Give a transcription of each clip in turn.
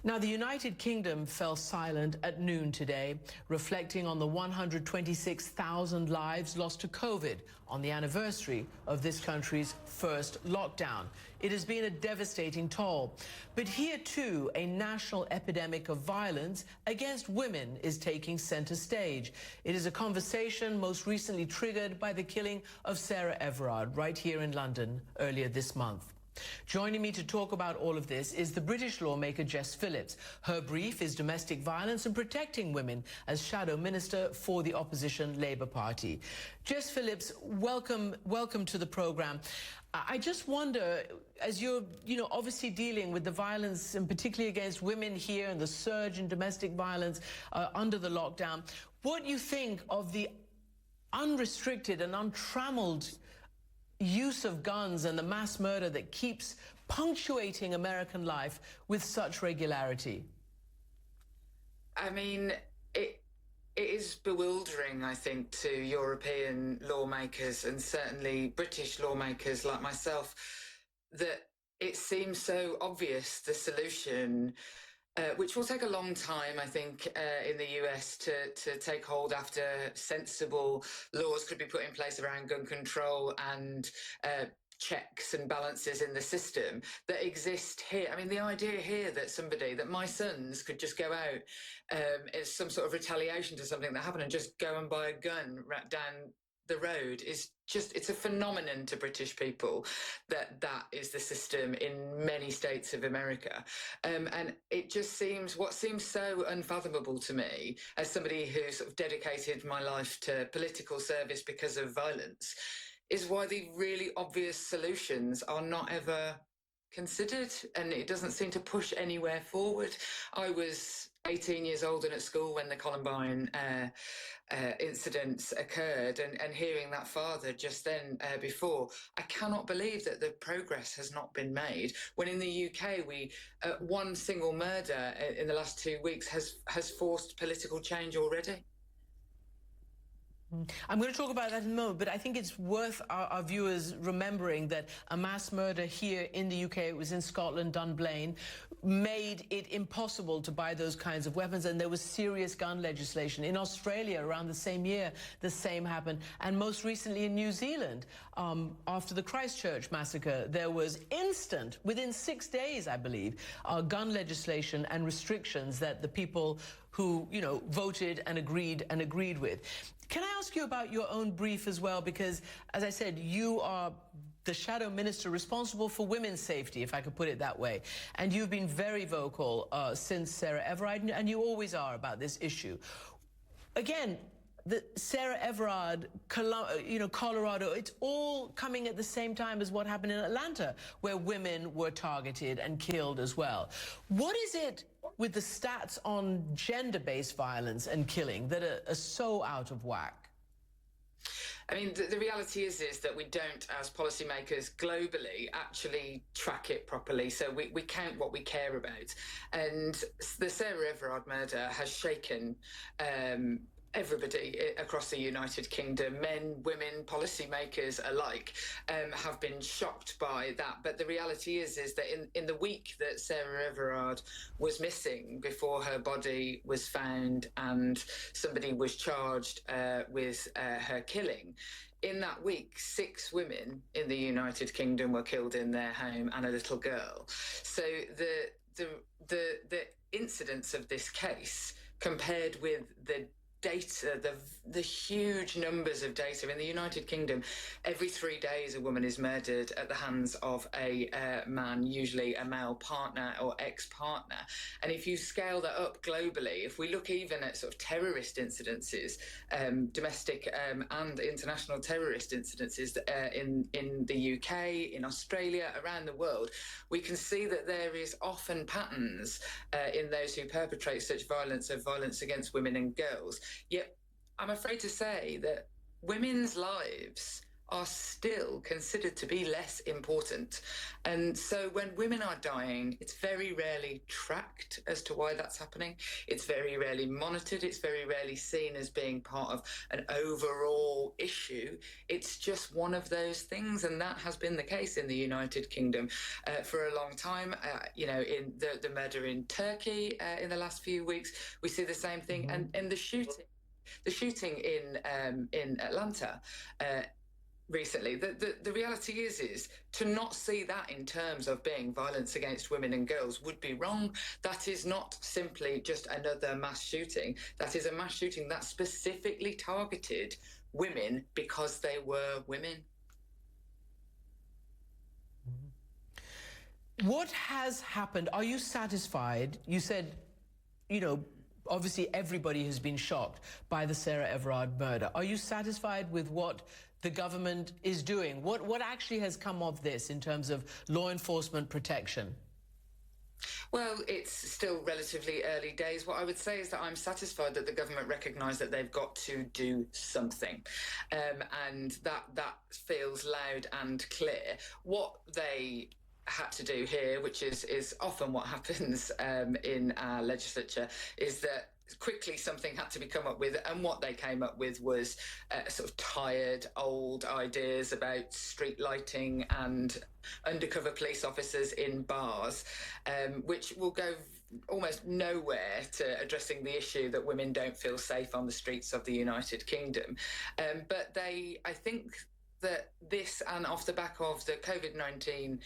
Now, the United Kingdom fell silent at noon today, reflecting on the 126,000 lives lost to COVID on the anniversary of this country's first lockdown. It has been a devastating toll. But here, too, a national epidemic of violence against women is taking center stage. It is a conversation most recently triggered by the killing of Sarah Everard right here in London earlier this month. Joining me to talk about all of this is the British lawmaker Jess Phillips. Her brief is Domestic Violence and Protecting Women as Shadow Minister for the opposition Labour Party. Jess Phillips, welcome to the programme. I just wonder, as you're, obviously dealing with the violence, and particularly against women here and the surge in domestic violence under the lockdown, what you think of the unrestricted and untrammeled use of guns and the mass murder that keeps punctuating American life with such regularity? I mean, it is bewildering, I think, to European lawmakers and certainly British lawmakers like myself that it seems so obvious, the solution, which will take a long time, I think, in the US to take hold after sensible laws could be put in place around gun control and checks and balances in the system that exist here. I mean, the idea here that my sons could just go out as some sort of retaliation to something that happened and just go and buy a gun down the road is just, it's a phenomenon to British people that is the system in many states of America. And it just seems, what seems so unfathomable to me as somebody who sort of dedicated my life to political service because of violence, is why the really obvious solutions are not ever considered, and it doesn't seem to push anywhere forward. I was 18 years old and at school when the Columbine incidents occurred, and hearing that father just then before, I cannot believe that the progress has not been made. When in the UK, one single murder in the last 2 weeks has forced political change already. I'm going to talk about that in a moment, but I think it's worth our viewers remembering that a mass murder here in the UK, it was in Scotland, Dunblane, made it impossible to buy those kinds of weapons, and there was serious gun legislation. In Australia, around the same year, the same happened, and most recently in New Zealand, after the Christchurch massacre, there was instant, within 6 days, I believe, gun legislation and restrictions that the people who, voted and agreed with. Can I ask you about your own brief as well? Because, as I said, you are the shadow minister responsible for women's safety, if I could put it that way. And you've been very vocal since Sarah Everard, and you always are about this issue. Again, the Sarah Everard, Colorado, it's all coming at the same time as what happened in Atlanta, where women were targeted and killed as well. What is it with the stats on gender-based violence and killing that are so out of whack? I mean, the reality is that we don't, as policymakers globally, actually track it properly. So we count what we care about. And the Sarah Everard murder has shaken everybody across the United Kingdom, men, women, policymakers alike, have been shocked by that. But the reality is that in the week that Sarah Everard was missing, before her body was found and somebody was charged with her killing, in that week, 6 women in the United Kingdom were killed in their home and a little girl. So the incidence of this case compared with the data, the huge numbers of data in the United Kingdom, every 3 days a woman is murdered at the hands of a man, usually a male partner or ex-partner. And if you scale that up globally, if we look even at sort of terrorist incidences, domestic and international terrorist incidences in the UK, in Australia, around the world, we can see that there is often patterns in those who perpetrate such violence of violence against women and girls. Yet I'm afraid to say that women's lives are still considered to be less important. And so when women are dying, it's very rarely tracked as to why that's happening. It's very rarely monitored. It's very rarely seen as being part of an overall issue. It's just one of those things. And that has been the case in the United Kingdom for a long time. In the murder in Turkey in the last few weeks, we see the same thing. And the shooting in Atlanta recently, the reality is to not see that in terms of being violence against women and girls would be wrong. That is not simply just another mass shooting. That is a mass shooting that specifically targeted women because they were women. What has happened? Are you satisfied? You said, obviously everybody has been shocked by the Sarah Everard murder. Are you satisfied with what the government is doing? What actually has come of this in terms of law enforcement protection? Well, it's still relatively early days. What I would say is that I'm satisfied that the government recognise that they've got to do something, and that feels loud and clear. What they had to do here, which is often what happens in our legislature, is that quickly something had to be come up with, and what they came up with was sort of tired old ideas about street lighting and undercover police officers in bars, which will go almost nowhere to addressing the issue that women don't feel safe on the streets of the United Kingdom. But I think that this, and off the back of the COVID-19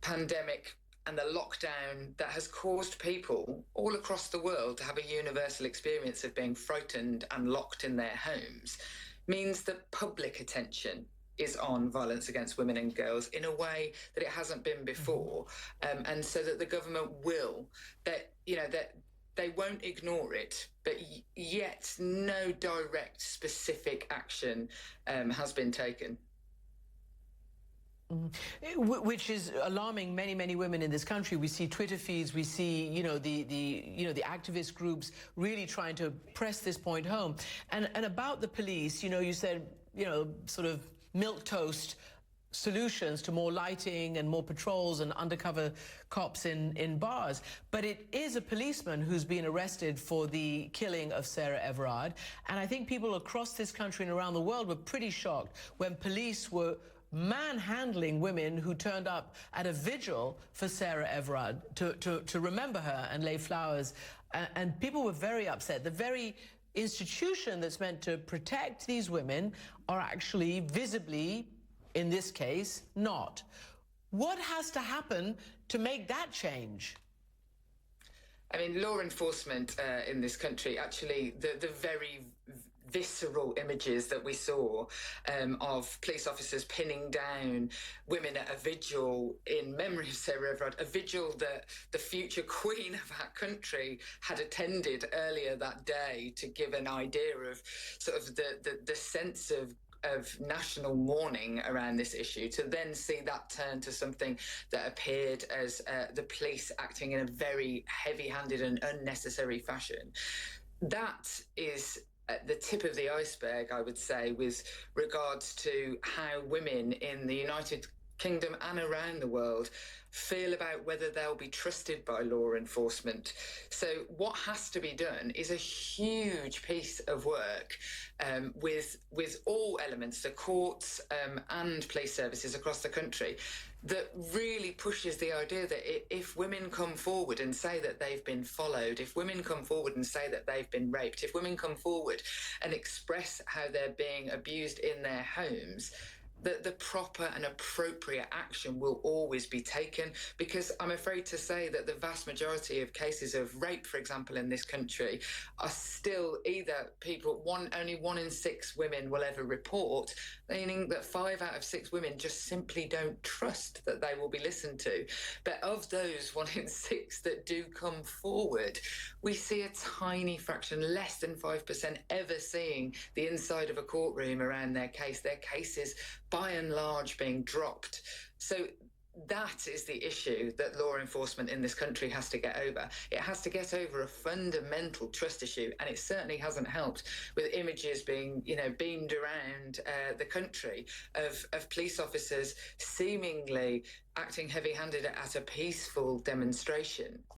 pandemic and the lockdown that has caused people all across the world to have a universal experience of being frightened and locked in their homes, means that public attention is on violence against women and girls in a way that it hasn't been before, and so that the government that they won't ignore it, but yet no direct specific action has been taken. Which is alarming many, many women in this country. We see Twitter feeds, we see, the activist groups really trying to press this point home. And about the police, you said, sort of milquetoast solutions to more lighting and more patrols and undercover cops in bars. But it is a policeman who's been arrested for the killing of Sarah Everard. And I think people across this country and around the world were pretty shocked when police were manhandling women who turned up at a vigil for Sarah Everard to remember her and lay flowers. And people were very upset. The very institution that's meant to protect these women are actually visibly, in this case, not. What has to happen to make that change? I mean, law enforcement in this country, actually, the very visceral images that we saw of police officers pinning down women at a vigil in memory of Sarah Everard, a vigil that the future Queen of our country had attended earlier that day to give an idea of sort of the sense of national mourning around this issue, to then see that turn to something that appeared as the police acting in a very heavy-handed and unnecessary fashion. That is at the tip of the iceberg, I would say, with regards to how women in the United Kingdom and around the world feel about whether they'll be trusted by law enforcement. So what has to be done is a huge piece of work with all elements, the courts and police services across the country, that really pushes the idea that if women come forward and say that they've been followed, if women come forward and say that they've been raped, if women come forward and express how they're being abused in their homes, that the proper and appropriate action will always be taken. Because I'm afraid to say that the vast majority of cases of rape, for example, in this country, are still either only 1 in 6 women will ever report, meaning that 5 out of 6 women just simply don't trust that they will be listened to. But of those 1 in 6 that do come forward, we see a tiny fraction, less than 5%, ever seeing the inside of a courtroom around their case. Their cases, by and large, being dropped. So that is the issue that law enforcement in this country has to get over. It has to get over a fundamental trust issue, and it certainly hasn't helped with images being, beamed around the country of police officers seemingly acting heavy-handed at a peaceful demonstration.